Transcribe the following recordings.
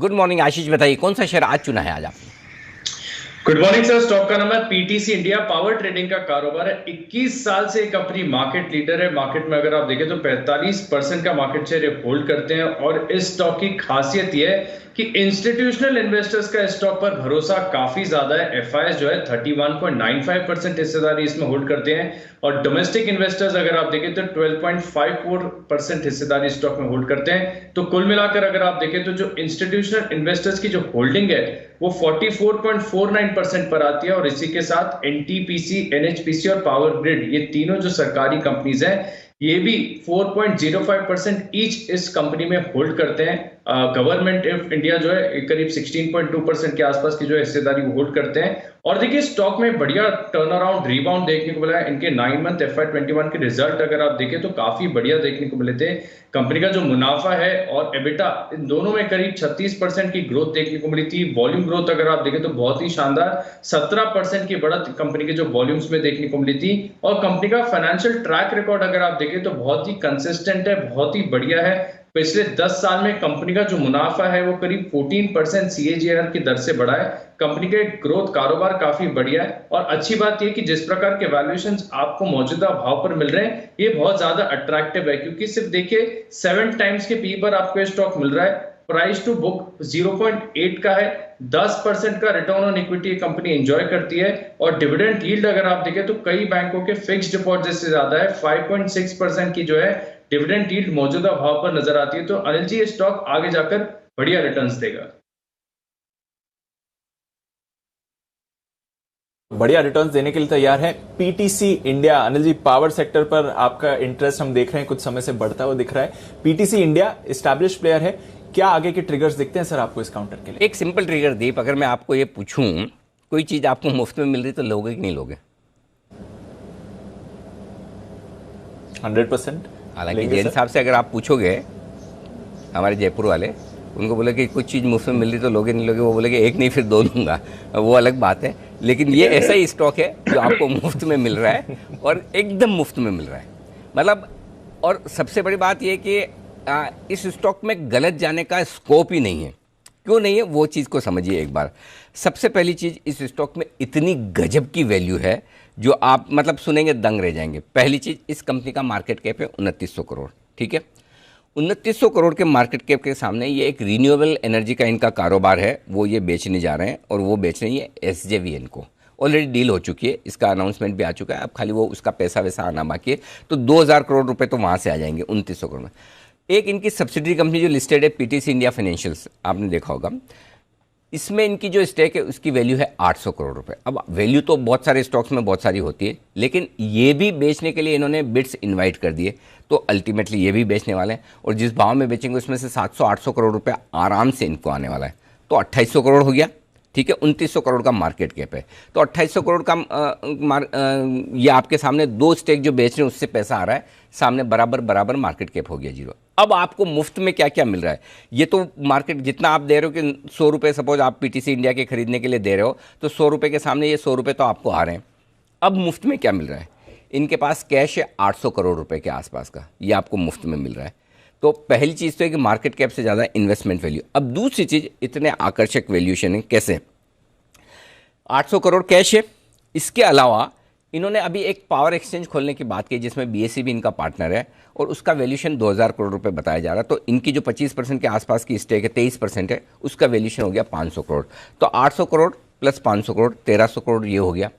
Good morning आशीष, बताइए कौन सा शेयर आज चुना है आज आपने? Good morning sir. स्टॉक का नाम है पीटीसी इंडिया। पावर ट्रेडिंग का कारोबार है। 21 साल से कंपनी मार्केट लीडर है। मार्केट में अगर आप देखें तो 45% का मार्केट शेयर होल्ड करते हैं। और इस स्टॉक की खासियत यह है कि इंस्टीट्यूशनल इन्वेस्टर्स का स्टॉक पर भरोसा काफी ज्यादा है। एफआईएस जो है 31.95% हिस्सेदारी इसमें होल्ड करते हैं। और डोमेस्टिक इन्वेस्टर्स अगर आप देखें तो 12.54% हिस्सेदारी स्टॉक में होल्ड करते हैं। तो कुल मिलाकर अगर आप देखें तो जो इंस्टीट्यूशनल इन्वेस्टर्स की जो होल्डिंग है वो 44.49% पर आती है। और इसी के साथ एनटीपीसी, एनएचपीसी और पावर ग्रिड, ये तीनों जो सरकारी कंपनीज हैं, ये भी 4.05% ईच इस कंपनी में होल्ड करते हैं। गवर्नमेंट ऑफ इंडिया जो है करीब 16.2% के आसपास की जो हिस्सेदारी वो होल्ड करते हैं। और देखिए स्टॉक में बढ़िया टर्न अराउंड रिबाउंड देखने को मिला है। इनके 9 मंथ FY21 के रिजल्ट अगर आप देखें तो काफी बढ़िया देखने को मिले थे। कंपनी का जो मुनाफा है और एबिटा, इन दोनों में करीब 36% की ग्रोथ देखने को मिली थी। वॉल्यूम ग्रोथ अगर आप देखें तो बहुत ही शानदार 17% की बढ़त कंपनी के जो वॉल्यूम्स में देखने को मिली थी। और कंपनी का फाइनेंशियल ट्रैक रिकॉर्ड अगर आप देखें तो बहुत ही कंसिस्टेंट है, बहुत ही बढ़िया है। पिछले 10 साल में कंपनी का जो मुनाफा है वो करीब 14% CAGR की दर से बढ़ा है। कंपनी के ग्रोथ कारोबार काफी बढ़िया है। और अच्छी बात यह कि जिस प्रकार के वैल्यूएशंस आपको मौजूदा भाव पर मिल रहे हैं ये बहुत ज्यादा अट्रैक्टिव है, क्योंकि सिर्फ देखिए 7 टाइम्स के पी पर आपको स्टॉक मिल रहा है। प्राइस टू बुक 0.8 का है। 10% का return on equity company enjoy करती है। और डिविडेंड यील्ड अगर आप देखें तो कई बैंकों के फिक्स्ड डिपॉजिट से ज्यादा है। 5.6% की जो है डिविडेंड यील्ड मौजूदा भाव पर नजर आती है। तो अनिल जी, ये स्टॉक आगे जाकर बढ़िया रिटर्न्स देगा। बढ़िया रिटर्न्स देने के लिए तैयार है PTC India. Anil ji, power sector पर आपका इंटरेस्ट हम देख रहे हैं कुछ समय से बढ़ता हुआ दिख रहा है। पीटीसी इंडिया एस्टैब्लिश प्लेयर है, क्या आगे के ट्रिगर्स दिखते हैं सर आपको इस काउंटर के लिए? एक सिंपल ट्रिगर दीप, अगर मैं आपको ये पूछूं कोई चीज आपको मुफ्त में मिल रही तो लोगे कि नहीं लोगे? 100%। हालांकि जैन साहब से अगर आप पूछोगे, हमारे जयपुर वाले, उनको बोले कि कुछ चीज़ मुफ्त में मिल रही तो लोगे नहीं लोगे, वो बोले कि एक नहीं फिर दो दूंगा, वो अलग बात है। लेकिन ये ऐसा ही स्टॉक है जो आपको मुफ्त में मिल रहा है और एकदम मुफ्त में मिल रहा है, मतलब। और सबसे बड़ी बात ये कि इस स्टॉक में गलत जाने का स्कोप ही नहीं है। क्यों नहीं है वो चीज़ को समझिए एक बार। सबसे पहली चीज़, इस स्टॉक में इतनी गजब की वैल्यू है जो आप मतलब सुनेंगे दंग रह जाएंगे। पहली चीज़, इस कंपनी का मार्केट कैप है 2900 करोड़, ठीक है। 2900 करोड़ के मार्केट कैप के सामने ये एक रीन्यूएबल एनर्जी का इनका कारोबार है, वो ये बेचने जा रहे हैं। और वो बेच रहे हैं ये SJVN को। ऑलरेडी डील हो चुकी है, इसका अनाउंसमेंट भी आ चुका है। अब खाली वो उसका पैसा वैसा आना बाकी है। तो 2000 करोड़ रुपए तो वहाँ से आ जाएंगे 2900 करोड़ में। एक इनकी सब्सिडरी कंपनी जो लिस्टेड है पीटीसी इंडिया फाइनेंशियल्स, आपने देखा होगा, इसमें इनकी जो स्टेक है उसकी वैल्यू है 800 करोड़ रुपए। अब वैल्यू तो बहुत सारे स्टॉक्स में बहुत सारी होती है, लेकिन ये भी बेचने के लिए इन्होंने बिड्स इनवाइट कर दिए। तो अल्टीमेटली ये भी बेचने वाले हैं। और जिस भाव में बेचेंगे उसमें से 700-800 करोड़ रुपए आराम से इनको आने वाला है। तो 2800 करोड़ हो गया, ठीक है। 2900 करोड़ का मार्केट कैप है, तो 2800 करोड़ का ये आपके सामने दो स्टेक जो बेच रहे हैं उससे पैसा आ रहा है, सामने बराबर बराबर मार्केट कैप हो गया 0। अब आपको मुफ्त में क्या क्या मिल रहा है? ये तो मार्केट जितना आप दे रहे हो कि 100 रुपये सपोज आप पीटीसी इंडिया के खरीदने के लिए दे रहे हो, तो 100 रुपये के सामने ये 100 रुपये तो आपको आ रहे हैं। अब मुफ्त में क्या मिल रहा है? इनके पास कैश है 800 करोड़ रुपए के आसपास का, ये आपको मुफ्त में मिल रहा है। तो पहली चीज़ तो है कि मार्केट कैप से ज़्यादा इन्वेस्टमेंट वैल्यू। अब दूसरी चीज़, इतने आकर्षक वैल्यूएशन है कैसे? 800 करोड़ कैश है, इसके अलावा इन्होंने अभी एक पावर एक्सचेंज खोलने की बात की जिसमें BSE भी इनका पार्टनर है, और उसका वैल्यूएशन 2000 करोड़ रुपए बताया जा रहा है। तो इनकी जो 25% के आसपास की स्टेक है, 23% है, उसका वैल्यूएशन हो गया 500 करोड़। तो 800 करोड़ प्लस 500 करोड़ 1300 करोड़ ये हो गया।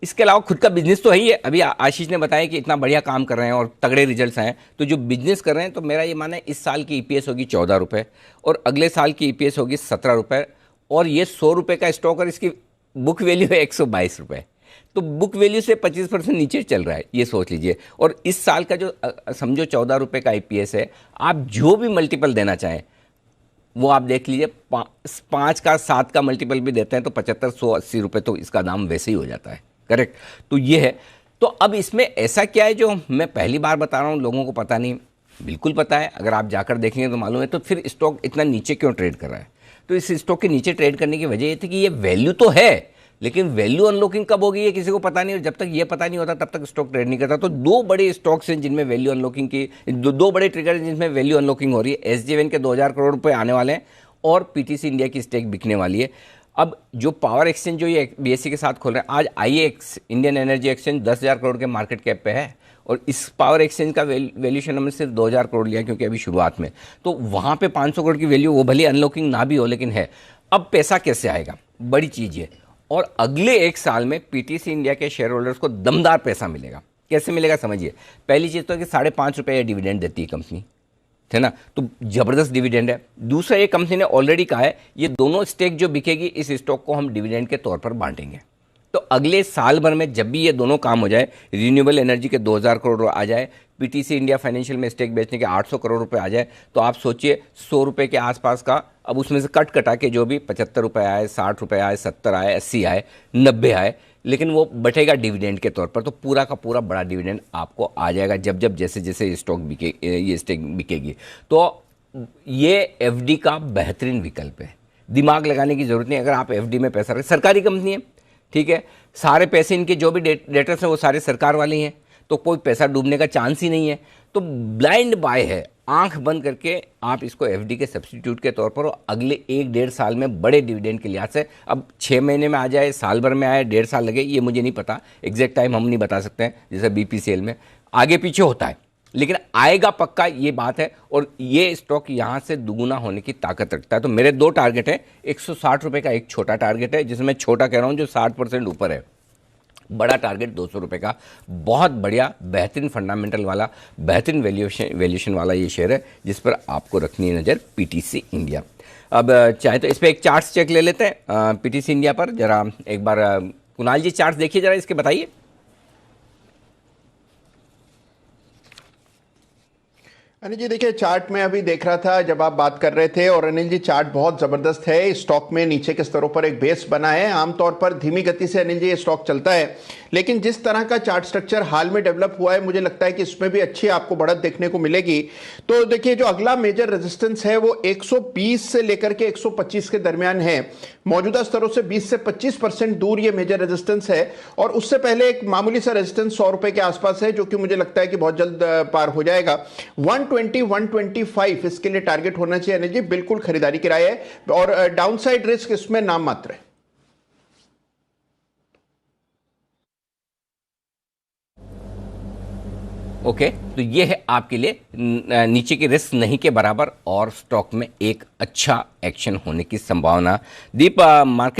इसके अलावा खुद का बिजनेस तो है ही है। अभी आशीष ने बताया कि इतना बढ़िया काम कर रहे हैं और तगड़े रिजल्ट्स आए, तो जो बिजनेस कर रहे हैं, तो मेरा ये मानना है इस साल की EPS होगी 14 रुपये और अगले साल की EPS होगी 17 रुपये। और ये 100 रुपये का स्टॉक और इसकी बुक वैल्यू है 122 रुपये। तो बुक वैल्यू से 25% नीचे चल रहा है, ये सोच लीजिए। और इस साल का जो समझो 14 रुपये का EPS है, आप जो भी मल्टीपल देना चाहें वो आप देख लीजिए, 5 का 7 का मल्टीपल भी देते हैं तो 75-180 रुपये तो इसका दाम वैसे ही हो जाता है, करेक्ट। तो ये है। तो अब इसमें ऐसा क्या है जो मैं पहली बार बता रहा हूँ, लोगों को पता नहीं, बिल्कुल पता है, अगर आप जाकर देखेंगे तो मालूम है। तो फिर स्टॉक इतना नीचे क्यों ट्रेड कर रहा है? तो इस स्टॉक के नीचे ट्रेड करने की वजह ये थी कि ये वैल्यू तो है, लेकिन वैल्यू अनलॉकिंग कब होगी ये किसी को पता नहीं। और जब तक ये पता नहीं होता तब तक स्टॉक ट्रेड नहीं करता। तो दो बड़े स्टॉक्स हैं जिनमें वैल्यू अनलॉकिंग की, दो बड़े ट्रिगर हैं जिनमें वैल्यू अनलॉकिंग हो रही है। SJVN के 2000 करोड़ रुपए आने वाले हैं और पीटीसी इंडिया की स्टेक बिकने वाली है। अब जो पावर एक्सचेंज जो ये बीएससी के साथ खोल रहे हैं, आज आईएएक्स इंडियन एनर्जी एक्सचेंज 10,000 करोड़ के मार्केट कैप पे है और इस पावर एक्सचेंज का वैल्यूएशन हमने सिर्फ 2,000 करोड़ लिया क्योंकि अभी शुरुआत में, तो वहाँ पे 500 करोड़ की वैल्यू, वो भले अनलॉकिंग ना भी हो लेकिन है। अब पैसा कैसे आएगा, बड़ी चीज़ है। और अगले 1 साल में पीटीसी इंडिया के शेयर होल्डर्स को दमदार पैसा मिलेगा। कैसे मिलेगा समझिए। पहली चीज़ तो है कि 5.5 रुपये डिविडेंड देती है कंपनी, है ना, तो जबरदस्त डिविडेंड है। दूसरा, ये कंपनी ने ऑलरेडी कहा है ये दोनों स्टेक जो बिकेगी इस स्टॉक को हम डिविडेंड के तौर पर बांटेंगे। तो अगले साल भर में जब भी ये दोनों काम हो जाए, रिन्यूएबल एनर्जी के 2,000 करोड़ आ जाए, पीटीसी इंडिया फाइनेंशियल में स्टेक बेचने के 800 करोड़ रुपए आ जाए, तो आप सोचिए 100 रुपये के आसपास का, अब उसमें से कट कटा के जो भी 75 रुपये आए, 60 रुपये आए, 70 आए, 80 आए, 90 आए, लेकिन वो बटेगा डिविडेंड के तौर पर। तो पूरा का पूरा बड़ा डिविडेंड आपको आ जाएगा जब जब जैसे जैसे स्टॉक बिके, ये स्टेक बिकेगी। तो ये एफडी का बेहतरीन विकल्प है, दिमाग लगाने की जरूरत नहीं। अगर आप एफडी में पैसा रखें, सरकारी कंपनी है, ठीक है, सारे पैसे इनके जो भी डेटर्स हैं वो सारे सरकार वाले हैं, तो कोई पैसा डूबने का चांस ही नहीं है। तो ब्लाइंड बाय है, आंख बंद करके आप इसको एफडी के सब्स्टिट्यूट के तौर पर अगले 1-1.5 साल में बड़े डिविडेंड के लिहाज से, अब 6 महीने में आ जाए, साल भर में आए, 1.5 साल लगे, ये मुझे नहीं पता, एग्जैक्ट टाइम हम नहीं बता सकते हैं, जैसे बीपीसीएल में आगे पीछे होता है, लेकिन आएगा पक्का, ये बात है। और ये स्टॉक यहाँ से दुगुना होने की ताकत रखता है। तो मेरे 2 टारगेट है, 160 रुपये का एक छोटा टारगेट है, जिसमें छोटा कह रहा हूँ जो 60% ऊपर है, बड़ा टारगेट 200 रुपये का। बहुत बढ़िया, बेहतरीन फंडामेंटल वाला, बेहतरीन वैल्यूएशन वाला ये शेयर है जिस पर आपको रखनी है नज़र, पीटीसी इंडिया। अब चाहे तो इस पर एक चार्ट्स चेक ले लेते हैं पीटीसी इंडिया पर, जरा एक बार कुणाल जी चार्ट्स देखिए जरा, इसके बताइए। अनिल जी देखिए, चार्ट में अभी देख रहा था जब आप बात कर रहे थे, और अनिल जी चार्ट बहुत जबरदस्त है। स्टॉक में नीचे के स्तरों पर एक बेस बना है। आमतौर पर धीमी गति से अनिल जी ये स्टॉक चलता है, लेकिन जिस तरह का चार्ट स्ट्रक्चर हाल में डेवलप हुआ है, मुझे लगता है कि इसमें भी अच्छी आपको बढ़त देखने को मिलेगी। तो देखिए, जो अगला मेजर रेजिस्टेंस है वो 120 से लेकर के 125 के दरमियान है। मौजूदा स्तरों से 20 से 25% दूर ये मेजर रेजिस्टेंस है, और उससे पहले एक मामूली सा रेजिस्टेंस 100 रुपए के आसपास है, जो कि मुझे लगता है कि बहुत जल्द पार हो जाएगा। 120-125 इसके लिए टारगेट होना चाहिए अनिल जी, बिल्कुल खरीदारी की राय है, और डाउनसाइड रिस्क इसमें नाम मात्र है। ओके, तो ये है आपके लिए नीचे के रिस्क नहीं के बराबर और स्टॉक में एक अच्छा एक्शन होने की संभावना। दीप, मार्केट